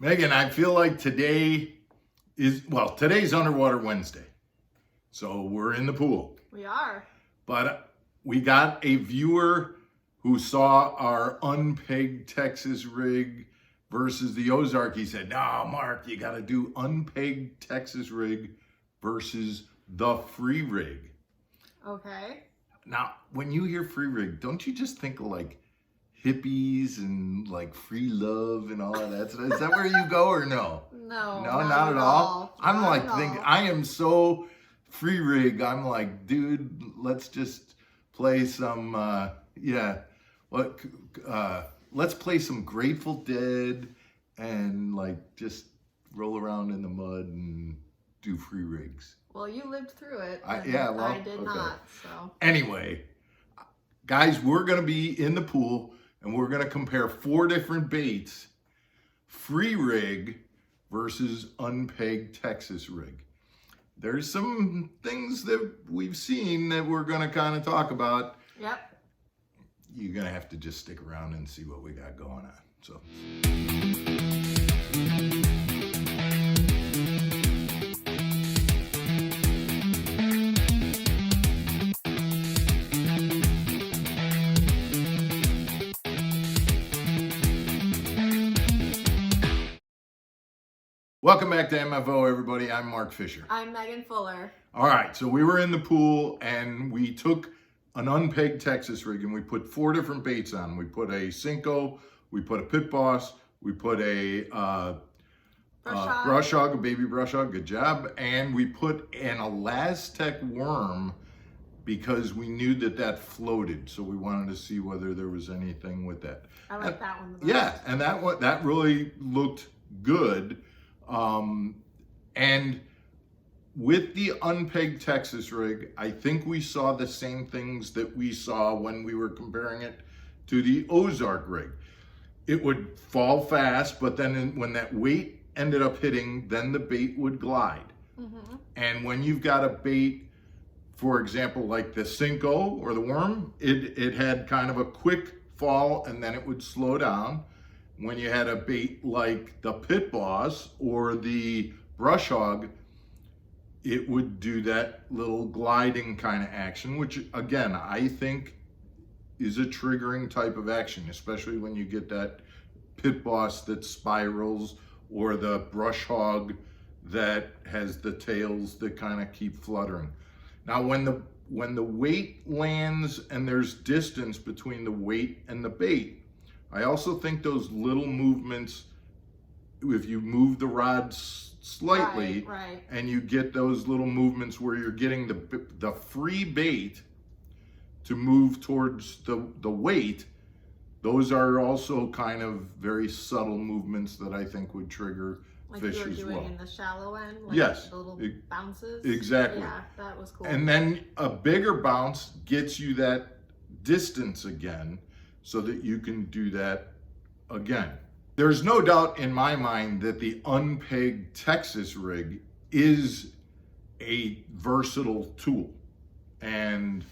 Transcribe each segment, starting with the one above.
Megan, I feel like today's Underwater Wednesday. So we're in the pool. We are. But we got a viewer who saw our Unpegged Texas rig versus the Ozark. He said, "No, Mark, you got to do Unpegged Texas rig versus the free rig." Okay. Now, when you hear free rig, don't you just think of like hippies and like free love and all of that? Is that where you go or no? No, Not at all. I'm Not like at all. thinking, I am so free rig. I'm like, dude, let's just play some, let's play some Grateful Dead and like just roll around in the mud and do free rigs. Well, you lived through it. I did not. So anyway, guys, we're gonna be in the pool and we're gonna compare 4 different baits: free rig versus unpegged Texas rig. There's some things that we've seen that we're gonna kind of talk about. Yep. You're gonna have to just stick around and see what we got going on. So. Welcome back to MFO, everybody. I'm Mark Fisher. I'm Megan Fuller. All right, so we were in the pool and we took an unpegged Texas rig and we put 4 different baits on. We put a Cinco, we put a Pit Boss, we put a brush hog, a baby brush hog, good job, and we put an Elastec worm because we knew that floated, so we wanted to see whether there was anything with that. I like that one the most. Yeah, and that really looked good. And with the unpegged Texas rig, I think we saw the same things that we saw when we were comparing it to the Ozark rig. It would fall fast, but then when that weight ended up hitting, then the bait would glide. Mm-hmm. And when you've got a bait, for example, like the Cinco or the worm, it had kind of a quick fall and then it would slow down. When you had a bait like the Pit Boss or the brush hog, it would do that little gliding kind of action, which again, I think is a triggering type of action, especially when you get that Pit Boss that spirals or the brush hog that has the tails that kind of keep fluttering. Now, when the weight lands and there's distance between the weight and the bait, I also think those little movements, if you move the rod slightly, right. and you get those little movements where you're getting the free bait to move towards the weight, those are also kind of very subtle movements that I think would trigger fish as well. Like you were doing in the shallow end? Like yes. The little bounces? Exactly. Yeah, that was cool. And then a bigger bounce gets you that distance again, so that you can do that again. There's no doubt in my mind that the unpegged Texas rig is a versatile tool. And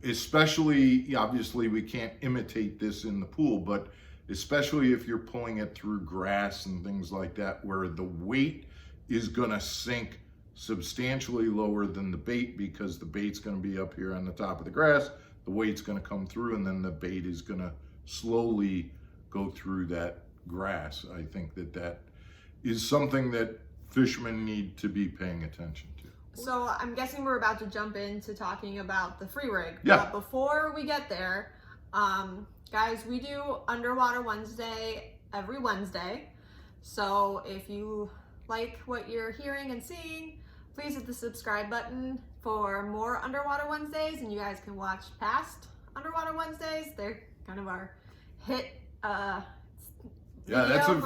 especially, obviously we can't imitate this in the pool, but especially if you're pulling it through grass and things like that, where the weight is gonna sink substantially lower than the bait because the bait's gonna be up here on the top of the grass, the weight's going to come through, and then the bait is going to slowly go through that grass. I think that is something that fishermen need to be paying attention to. So I'm guessing we're about to jump into talking about the free rig. Yeah. But before we get there, guys, we do Underwater Wednesday every Wednesday. So if you like what you're hearing and seeing, please hit the subscribe button for more Underwater Wednesdays, and you guys can watch past Underwater Wednesdays. They're kind of our hit that's a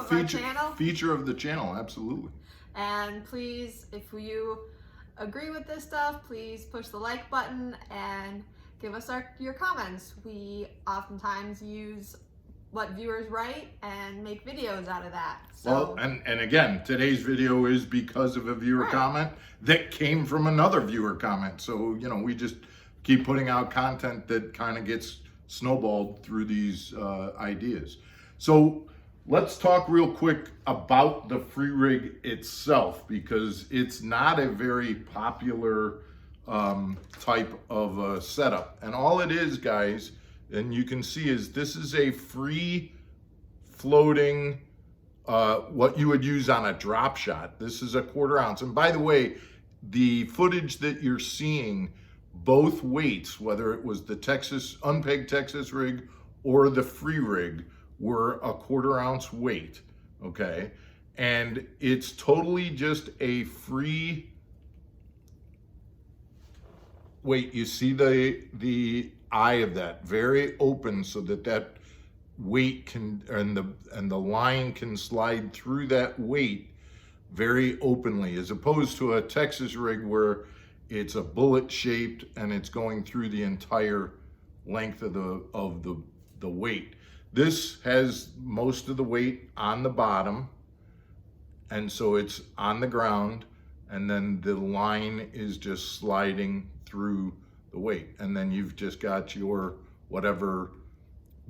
feature of the channel, absolutely. And please, if you agree with this stuff, please push the like button and give us your comments. We oftentimes use what viewers write and make videos out of that. So, well, and again, today's video is because of a viewer comment that came from another viewer comment. So, we just keep putting out content that kind of gets snowballed through these ideas. So let's talk real quick about the free rig itself, because it's not a very popular type of setup. And all it is, guys, and you can see, is this is a free floating, what you would use on a drop shot. This is a 1/4 ounce. And by the way, the footage that you're seeing, both weights, whether it was the Unpegged Texas rig or the free rig, were a 1/4 ounce weight, okay? And it's totally just a free weight. You see the eye of that, very open, so that weight can, and the line can slide through that weight very openly, as opposed to a Texas rig where it's a bullet shaped and it's going through the entire length of the weight. This has most of the weight on the bottom, and so it's on the ground, and then the line is just sliding through the weight, and then you've just got your whatever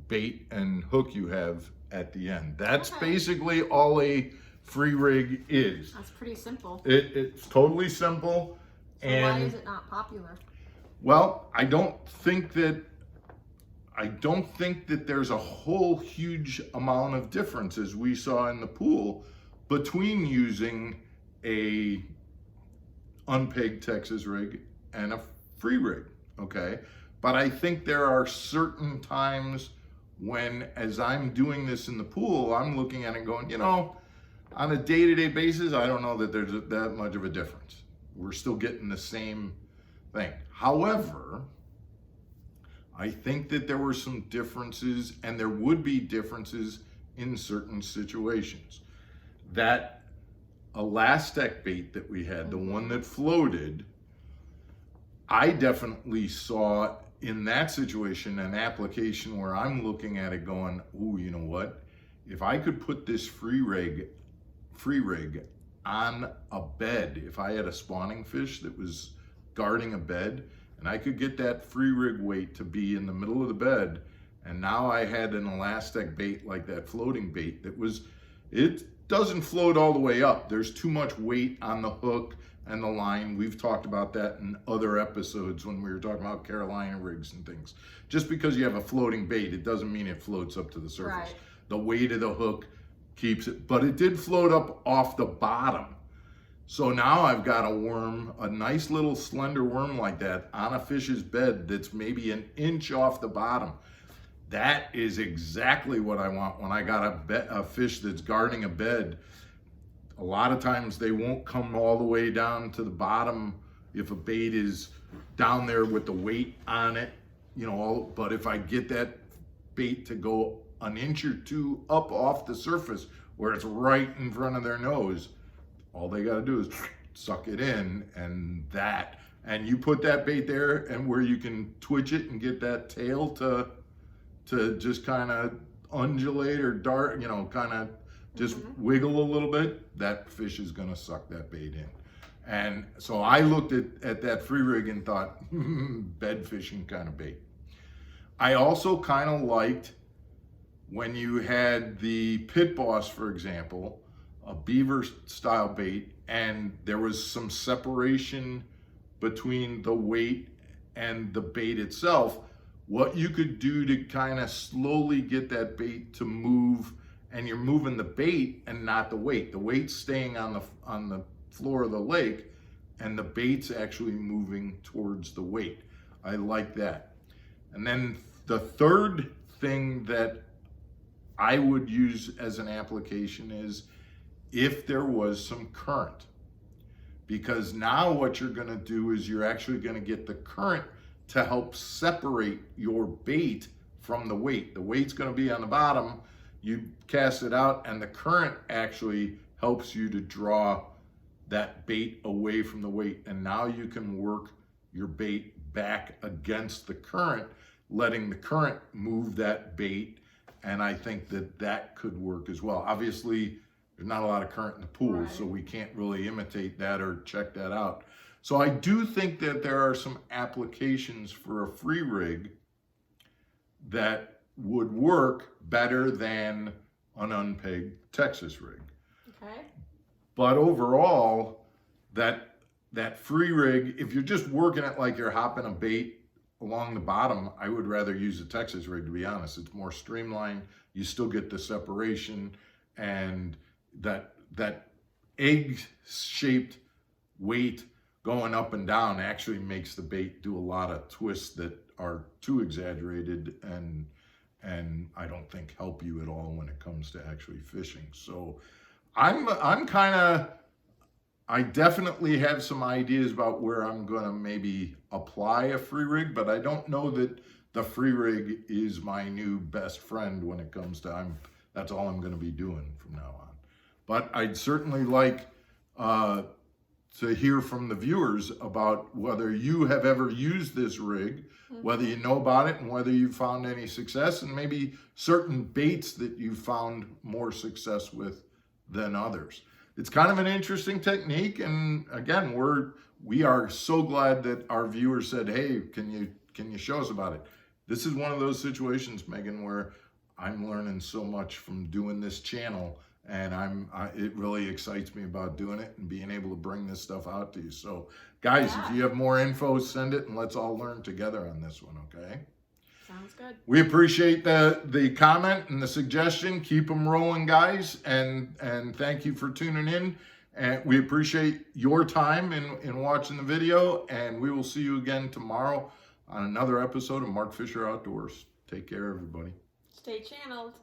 bait and hook you have at the end. That's basically all a free rig is. That's pretty simple. It's totally simple. So and why is it not popular? Well, I don't think that there's a whole huge amount of difference, as we saw in the pool, between using a unpegged Texas rig and a free rig, okay? But I think there are certain times when, as I'm doing this in the pool, I'm looking at it going, on a day-to-day basis, I don't know that there's that much of a difference. We're still getting the same thing. However, I think that there were some differences, and there would be differences in certain situations. That elastic bait that we had, the one that floated, I definitely saw in that situation an application where I'm looking at it going, ooh, you know what? If I could put this free rig on a bed, if I had a spawning fish that was guarding a bed, and I could get that free rig weight to be in the middle of the bed, and now I had an elastic bait like that floating bait it doesn't float all the way up. There's too much weight on the hook and the line. We've talked about that in other episodes when we were talking about Carolina rigs and things. Just because you have a floating bait, it doesn't mean it floats up to the surface. Right. The weight of the hook keeps it, but it did float up off the bottom. So now I've got a worm, a nice little slender worm like that on a fish's bed that's maybe an inch off the bottom. That is exactly what I want when I got a fish that's guarding a bed. A lot of times they won't come all the way down to the bottom if a bait is down there with the weight on it, but if I get that bait to go an inch or two up off the surface where it's right in front of their nose, all they got to do is suck it in, and you put that bait there, and where you can twitch it and get that tail to just kind of undulate or dart, kind of just wiggle a little bit, that fish is going to suck that bait in. And so I looked at that free rig and thought, bed fishing kind of bait. I also kind of liked when you had the Pit Boss, for example, a beaver style bait, and there was some separation between the weight and the bait itself. What you could do to kind of slowly get that bait to move, and you're moving the bait and not the weight. The weight's staying on the floor of the lake, and the bait's actually moving towards the weight. I like that. And then the third thing that I would use as an application is if there was some current. Because now what you're gonna do is you're actually gonna get the current to help separate your bait from the weight. The weight's gonna be on the bottom, you cast it out, and the current actually helps you to draw that bait away from the weight. And now you can work your bait back against the current, letting the current move that bait. And I think that could work as well. Obviously, there's not a lot of current in the pool, right, so we can't really imitate that or check that out. So I do think that there are some applications for a free rig that would work better than an unpegged Texas rig. Okay. But overall, that free rig, if you're just working it like you're hopping a bait along the bottom, I would rather use a Texas rig, to be honest. It's more streamlined. You still get the separation, and that egg-shaped weight going up and down actually makes the bait do a lot of twists that are too exaggerated and I don't think help you at all when it comes to actually fishing. So I definitely have some ideas about where I'm gonna maybe apply a free rig, but I don't know that the free rig is my new best friend when it comes to that's all I'm gonna be doing from now on. But I'd certainly like to hear from the viewers about whether you have ever used this rig, whether you know about it, and whether you've found any success, and maybe certain baits that you've found more success with than others. It's kind of an interesting technique, and again, we are so glad that our viewers said, "Hey, can you show us about it?" This is one of those situations, Megan, where I'm learning so much from doing this channel, and it really excites me about doing it and being able to bring this stuff out to you. So, guys, if you have more info, send it, and let's all learn together on this one, okay? Sounds good. We appreciate the comment and the suggestion. Keep them rolling, guys, and thank you for tuning in. And we appreciate your time in watching the video, and we will see you again tomorrow on another episode of Mark Fisher Outdoors. Take care, everybody. Stay channeled.